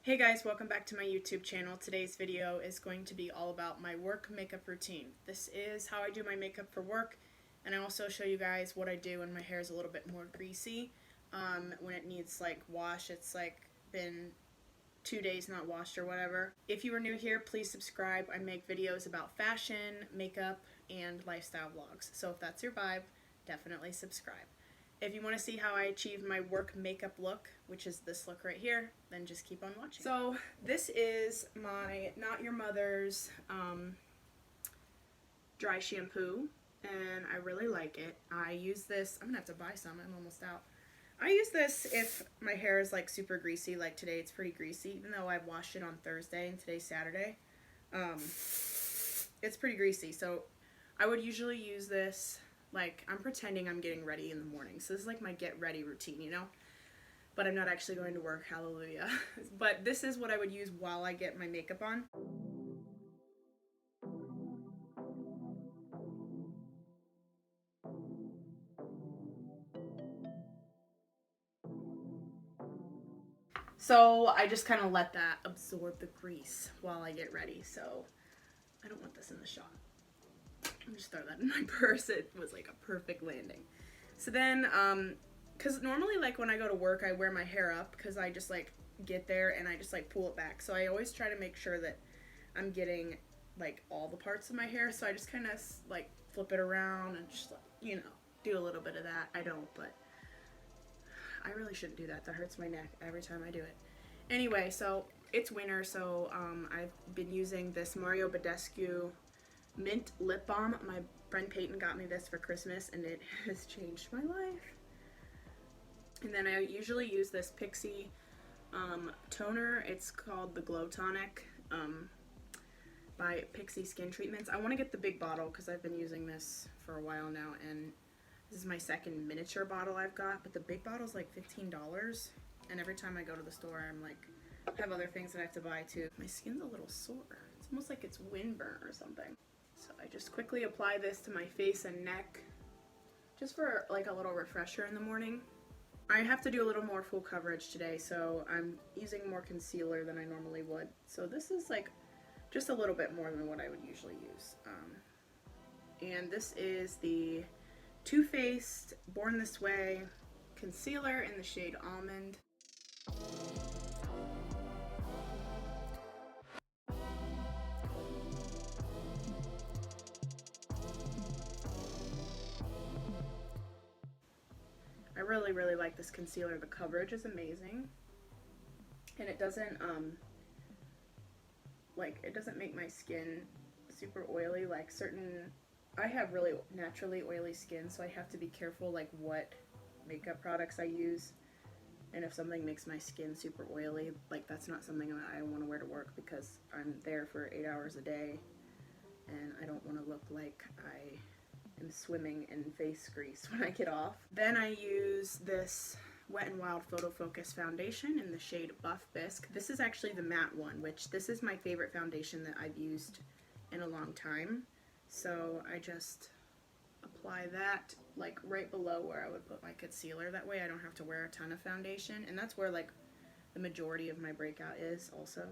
Hey guys, welcome back to my YouTube channel. Today's video is going to be all about my work makeup routine. This is how I do my makeup for work, and I also show you guys what I do when my hair is a little bit more greasy. When it needs like wash, it's like been 2 days not washed or whatever. If you are new here, please subscribe. I make videos about fashion, makeup, and lifestyle vlogs. So if that's your vibe, definitely subscribe. If you want to see how I achieve my work makeup look, which is this look right here, then just keep on watching. So this is my Not Your Mother's dry shampoo, and I really like it. I use this, I'm gonna have to buy some, I'm almost out. I use this if my hair is like super greasy, like today it's pretty greasy, even though I washed it on Thursday and today's Saturday. It's pretty greasy, so I would usually use this like I'm pretending I'm getting ready in the morning. So this is like my get ready routine, you know? But I'm not actually going to work, hallelujah. But this is what I would use while I get my makeup on. So I just kind of let that absorb the grease while I get ready. So I don't want this in the shot. I'll just throw that in my purse. It was like a perfect landing. So then, because normally like when I go to work, I wear my hair up because I just like get there and I just like pull it back. So I always try to make sure that I'm getting like all the parts of my hair. So I just kind of like flip it around and just like, you know, do a little bit of that. I don't, but I really shouldn't do that. That hurts my neck every time I do it. Anyway, so it's winter, so I've been using this Mario Badescu mint lip balm. My friend Peyton got me this for Christmas and it has changed my life. And then I usually use this Pixie toner. It's called the Glow Tonic by Pixie Skin Treatments. I want to get the big bottle because I've been using this for a while now, and this is my second miniature bottle I've got, but the big bottle's like $15, and every time I go to the store I'm like, I have other things that I have to buy too. My skin's a little sore. It's almost like it's windburn or something. So I just quickly apply this to my face and neck just for like a little refresher in the morning. I have to do a little more full coverage today, so I'm using more concealer than I normally would. So this is like just a little bit more than what I would usually use. And this is the Too Faced Born This Way concealer in the shade Almond. I really like this concealer. The coverage is amazing, and it doesn't it doesn't make my skin super oily like certain. I have really naturally oily skin, so I have to be careful like what makeup products I use, and if something makes my skin super oily, like that's not something that I want to wear to work because I'm there for 8 hours a day and I don't want to look like I am swimming in face grease when I get off. Then I use this Wet n Wild Photo Focus foundation in the shade Buff Bisque. This is actually the matte one, which this is my favorite foundation that I've used in a long time. So I just apply that like right below where I would put my concealer. That way I don't have to wear a ton of foundation, and that's where like the majority of my breakout is also.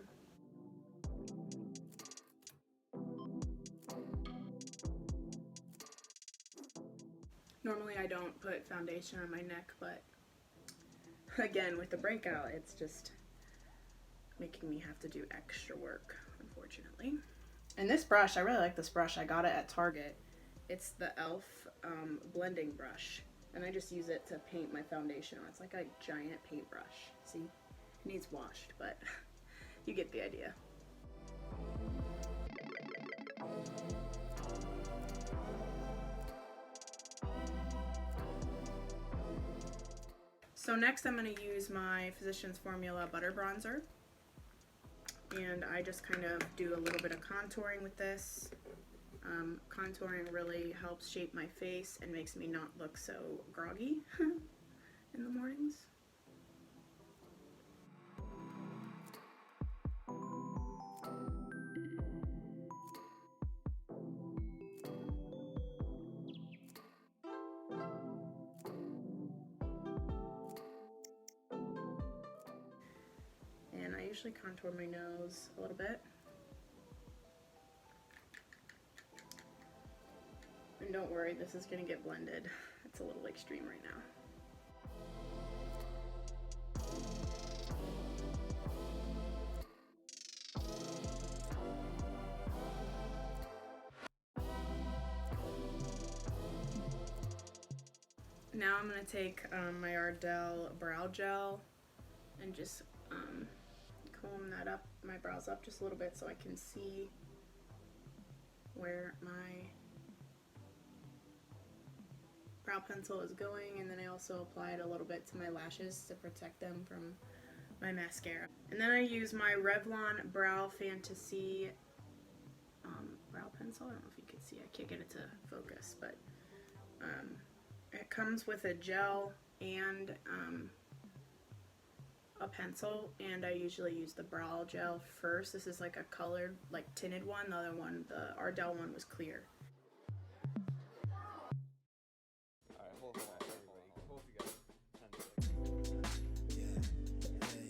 Normally I don't put foundation on my neck, but again with the breakout it's just making me have to do extra work, unfortunately. And this brush, I really like this brush. I got it at Target. It's the e.l.f. Blending brush, and I just use it to paint my foundation on. It's like a giant paintbrush. See, it needs washed, but you get the idea. So next I'm going to use my Physicians Formula Butter Bronzer, and I just kind of do a little bit of contouring with this. Contouring really helps shape my face and makes me not look so groggy in the mornings. usually contour my nose a little bit. And don't worry, this is gonna get blended. It's a little extreme right now. Now I'm going to take my Ardele brow gel and just comb that up, my brows up just a little bit so I can see where my brow pencil is going, and then I also apply it a little bit to my lashes to protect them from my mascara. And then I use my Revlon Brow Fantasy brow pencil. I don't know if you can see, I can't get it to focus, but it comes with a gel and a pencil, and I usually use the brow gel first. This is like a colored, like tinted one. The other one, the Ardele one, was clear. Alright, hold on everybody. Hold you guys 10 seconds.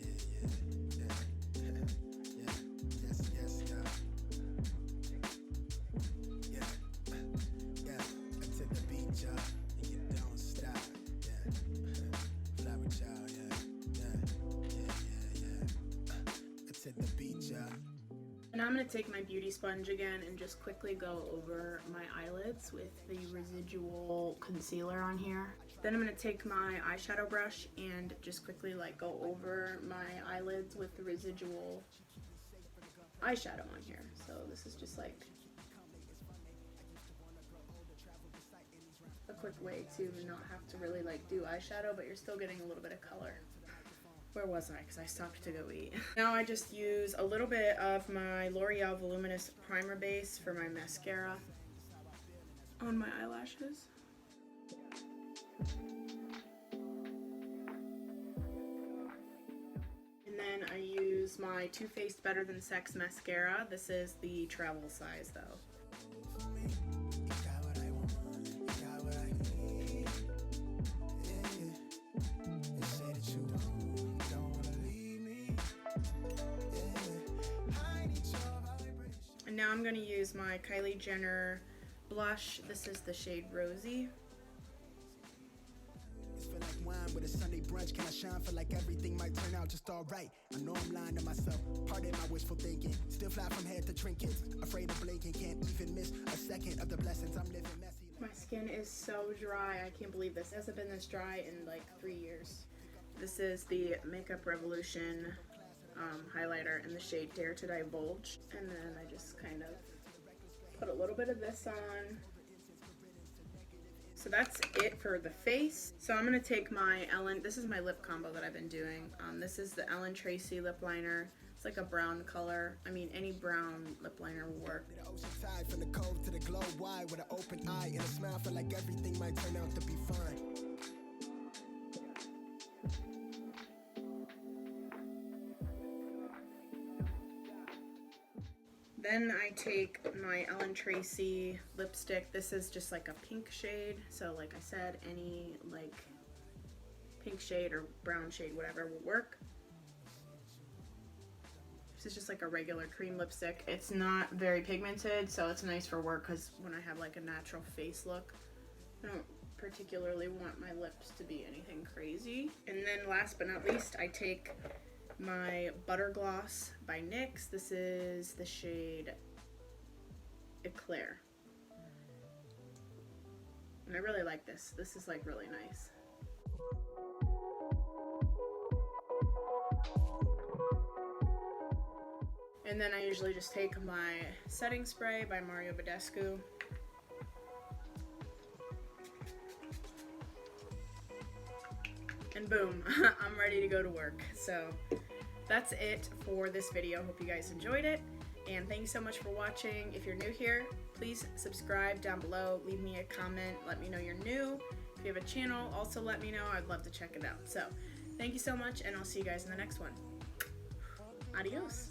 To the beat, y'all, and you don't stop. Fly with y'all, to the beat, y'all. And I'm going to take my beauty sponge again and just quickly go over my eyelids with the residual concealer on here. Then I'm going to take my eyeshadow brush and just quickly like go over my eyelids with the residual eyeshadow on here. So this is just like a quick way to not have to really like do eyeshadow, but you're still getting a little bit of color. Where was I? Because I stopped to go eat. Now I just use a little bit of my L'Oreal Voluminous Primer Base for my mascara on my eyelashes. And then I use my Too Faced Better Than Sex mascara. This is the travel size though. And now I'm going to use my Kylie Jenner blush. This is the shade Rosy. It's feel like wine with a Sunday brunch. Can I shine? Feel like everything might turn out just alright. I know I'm lying to myself. Pardon my wishful thinking. Still fly from head to trinkets. Afraid of blinking. Can't even miss a second of the blessings. I'm living messy. My skin is so dry. I can't believe this. It hasn't been this dry in like 3 years. This is the Makeup Revolution highlighter in the shade Dare to Divulge, and then I just kind of put a little bit of this on. So that's it for the face. So I'm going to take my Ellen, this is my lip combo that I've been doing. This is the Ellen Tracy lip liner. It's like a brown color. I mean, any brown lip liner will work. The ocean tide from the cove to the globe wide with an open eye and a smile. Feel like everything might turn out to be fine. Then I take my Ellen Tracy lipstick. This is just like a pink shade. So like I said, any like pink shade or brown shade, whatever will work. This is just like a regular cream lipstick. It's not very pigmented, so it's nice for work because when I have like a natural face look, I don't particularly want my lips to be anything crazy. And then last but not least, I take my Butter Gloss by NYX. This is the shade Eclair. And I really like this. This is like really nice. And then I usually just take my setting spray by Mario Badescu. And boom, I'm ready to go to work. So that's it for this video. Hope you guys enjoyed it. And thank you so much for watching. If you're new here, please subscribe down below. Leave me a comment. Let me know you're new. If you have a channel, also let me know. I'd love to check it out. So thank you so much, and I'll see you guys in the next one. Adios.